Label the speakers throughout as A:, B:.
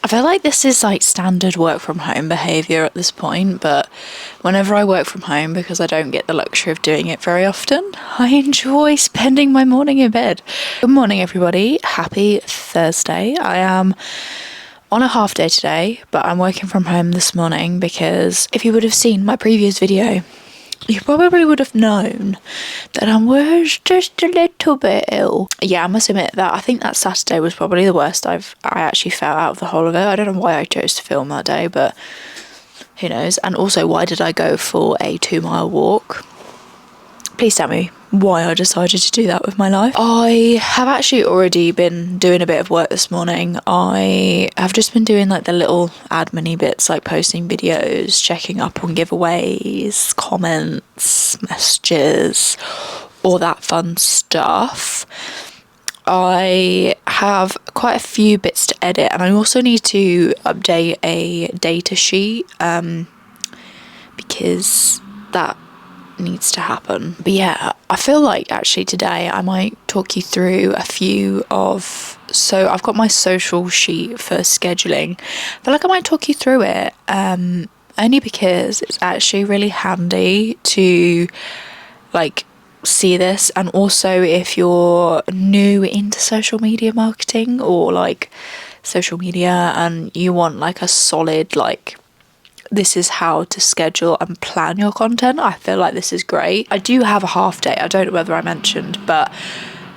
A: I feel like this is like standard work from home behaviour at this point, but whenever I work from home, because I don't get the luxury of doing it very often, I enjoy spending my morning in bed. Good morning, everybody. Happy Thursday. I am on a half day today, but I'm working from home this morning because if you would have seen my previous video, you probably would have known that I was just a little bit ill. Yeah, I must admit that I think that Saturday was probably the worst I actually felt out of the whole of it. I don't know why I chose to film that day, but who knows. And also, why did I go for a 2-mile walk? Please tell me why I decided to do that with my life. I have actually already been doing a bit of work this morning. I have just been doing like the little admin-y bits, like posting videos, checking up on giveaways, comments, messages, all that fun stuff. I have quite a few bits to edit, and I also need to update a data sheet because that needs to happen. But yeah, I feel like actually today I might talk you through a few of, so I've got my social sheet for scheduling. I feel like I might talk you through it only because it's actually really handy to like see this, and also if you're new into social media marketing or like social media and you want like a solid like this is how to schedule and plan your content, I feel like this is great. I do have a half day, I don't know whether I mentioned, but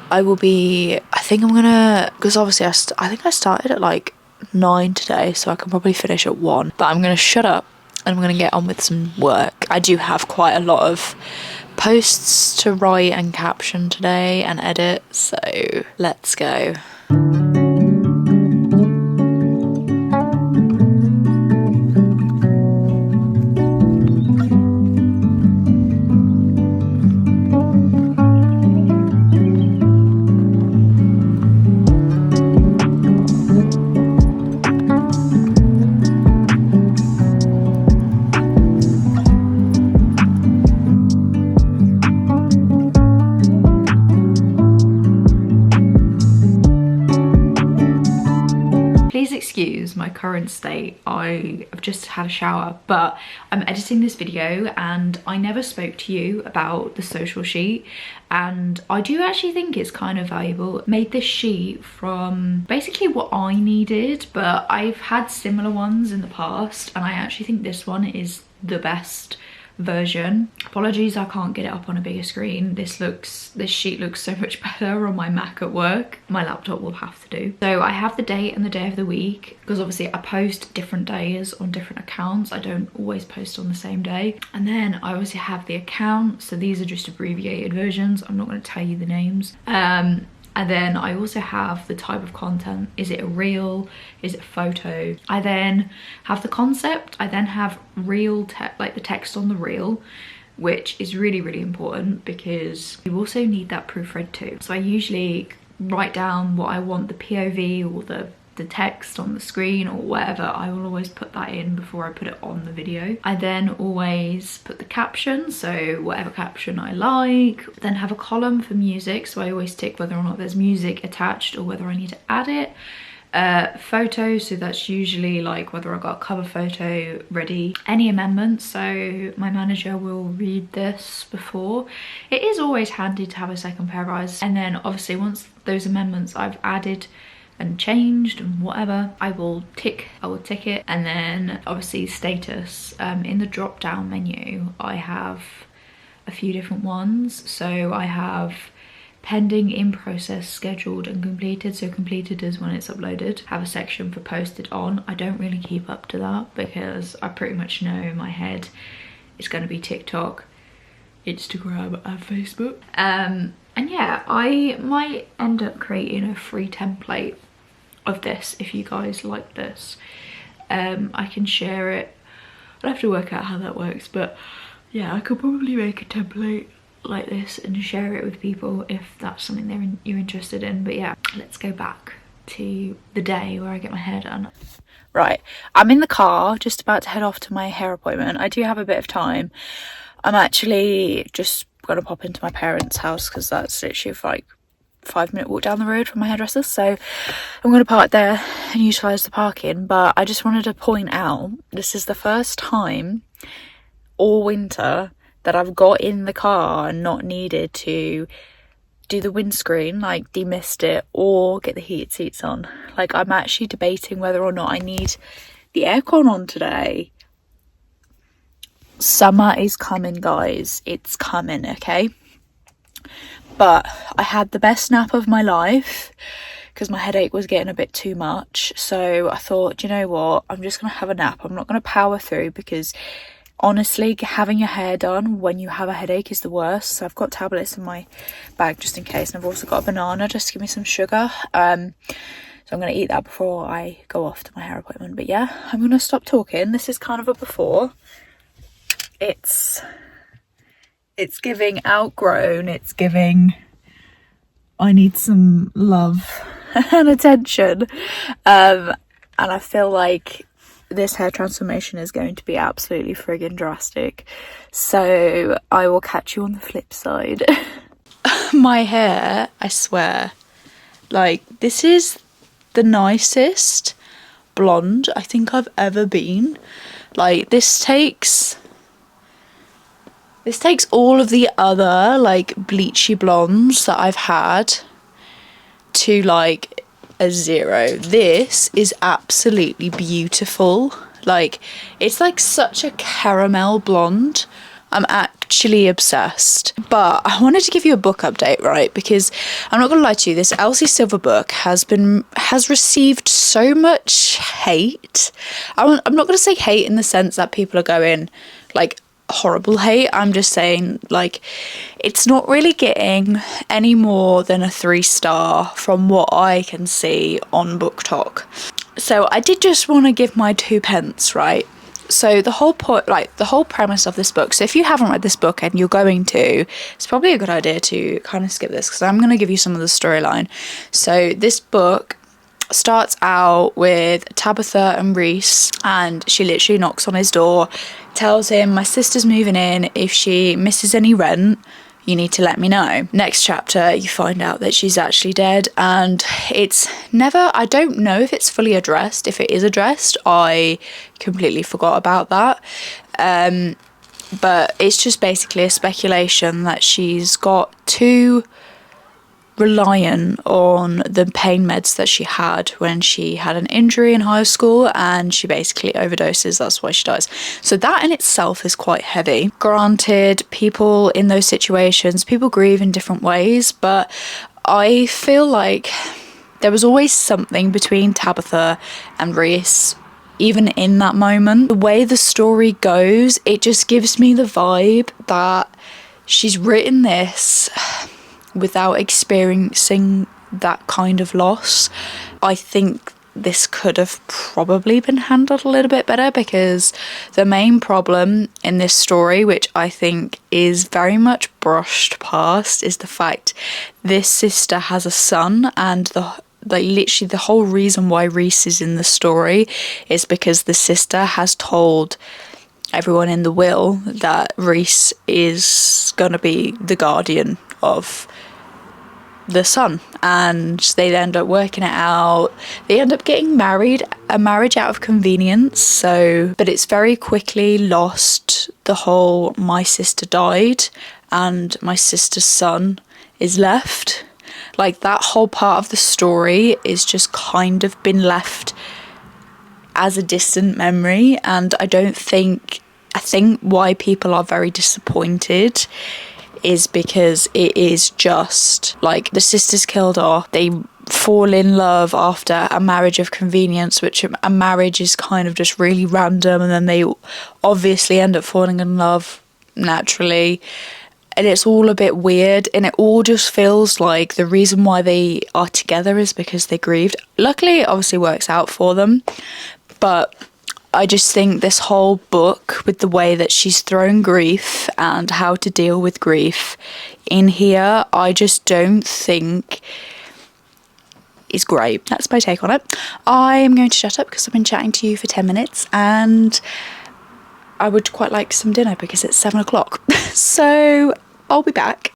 A: I will be, I think I'm gonna, because obviously I think I started at like 9 today, so I can probably finish at 1, but I'm gonna shut up and I'm gonna get on with some work. I do have quite a lot of posts to write and caption today and edit, so let's go. Excuse my current state. I have just had a shower, but I'm editing this video and I never spoke to you about the social sheet, and I do actually think it's kind of valuable. Made this sheet from basically what I needed, but I've had similar ones in the past and I actually think this one is the best version. Apologies I can't get it up on a bigger screen. This sheet looks so much better on my Mac at work. My laptop will have to do. So I have the date and the day of the week, because obviously I post different days on different accounts. I don't always post on the same day. And then I obviously have the account, so these are just abbreviated versions. I'm not going to tell you the names. And then I also have the type of content. Is it a reel? Is it a photo? I then have the concept. I then have reel like the text on the reel, which is really, really important because you also need that proofread too. So I usually write down what I want the POV or the text on the screen or whatever. I will always put that in before I put it on the video. I then always put the caption, so whatever caption I like. Then have a column for music, so I always tick whether or not there's music attached or whether I need to add it. Photos, so that's usually like whether I got a cover photo ready. Any amendments, so my manager will read this before. It is always handy to have a second pair of eyes. And then obviously once those amendments I've added and changed and whatever, I will tick it. And then obviously status, in the drop down menu I have a few different ones. So I have pending, in process, scheduled and completed. So completed is when it's uploaded. Have a section for posted on. I don't really keep up to that because I pretty much know in my head it's going to be TikTok, Instagram and Facebook. And yeah, I might end up creating a free template of this if you guys like this. I can share it. I'll have to work out how that works, but yeah, I could probably make a template like this and share it with people if that's something you're interested in. But yeah, let's go back to the day where I get my hair done. Right, I'm in the car just about to head off to my hair appointment. I do have a bit of time. I'm actually just gonna pop into my parents' house because that's literally like 5-minute walk down the road from my hairdresser, so I'm going to park there and utilise the parking. But I just wanted to point out, this is the first time all winter that I've got in the car and not needed to do the windscreen, like demist it or get the heated seats on. Like, I'm actually debating whether or not I need the aircon on today. Summer is coming, guys. It's coming, okay? But I had the best nap of my life because my headache was getting a bit too much. So I thought, you know what? I'm just going to have a nap. I'm not going to power through because honestly, having your hair done when you have a headache is the worst. So I've got tablets in my bag just in case. And I've also got a banana just to give me some sugar. So I'm going to eat that before I go off to my hair appointment. But yeah, I'm going to stop talking. This is kind of a before. It's giving outgrown, it's giving I need some love and attention, and I feel like this hair transformation is going to be absolutely friggin' drastic, so I will catch you on the flip side. My hair, I swear, like, this is the nicest blonde I think I've ever been. Like, this takes all of the other, like, bleachy blondes that I've had to, like, a 0. This is absolutely beautiful. Like, it's, like, such a caramel blonde. I'm actually obsessed. But I wanted to give you a book update, right? Because I'm not gonna lie to you, this Elsie Silver book has received so much hate. I'm not gonna say hate in the sense that people are going, like, horrible hate. I'm just saying, like, it's not really getting any more than a 3-star from what I can see on BookTok. So I did just want to give my 2 pence, right? So the whole point, like, the whole premise of this book, so if you haven't read this book and you're going to, it's probably a good idea to kind of skip this because I'm going to give you some of the storyline. So this book starts out with Tabitha and Reese, and she literally knocks on his door, tells him, my sister's moving in, if she misses any rent, you need to let me know. Next chapter, you find out that she's actually dead, and it's never, I don't know if it's fully addressed. If it is addressed, I completely forgot about that. But it's just basically a speculation that she's got too reliant on the pain meds that she had when she had an injury in high school, and she basically overdoses. That's why she dies. So that in itself is quite heavy. Granted, people in those situations, people grieve in different ways, but I feel like there was always something between Tabitha and Reese. Even in that moment, the way the story goes, it just gives me the vibe that she's written this without experiencing that kind of loss. I think this could have probably been handled a little bit better, because the main problem in this story, which I think is very much brushed past, is the fact this sister has a son, and literally the whole reason why Reese is in the story is because the sister has told everyone in the will that Reese is gonna be the guardian of the son, and they end up working it out. They end up getting married, a marriage out of convenience, so, but it's very quickly lost the whole my sister died and my sister's son is left. Like, that whole part of the story is just kind of been left as a distant memory, and I think why people are very disappointed is because it is just like the sisters killed off, they fall in love after a marriage of convenience, which a marriage is kind of just really random, and then they obviously end up falling in love naturally, and it's all a bit weird, and it all just feels like the reason why they are together is because they grieved. Luckily it obviously works out for them, but I just think this whole book, with the way that she's thrown grief and how to deal with grief in here, I just don't think is great. That's my take on it. I am going to shut up because I've been chatting to you for 10 minutes and I would quite like some dinner because it's 7 o'clock. So I'll be back.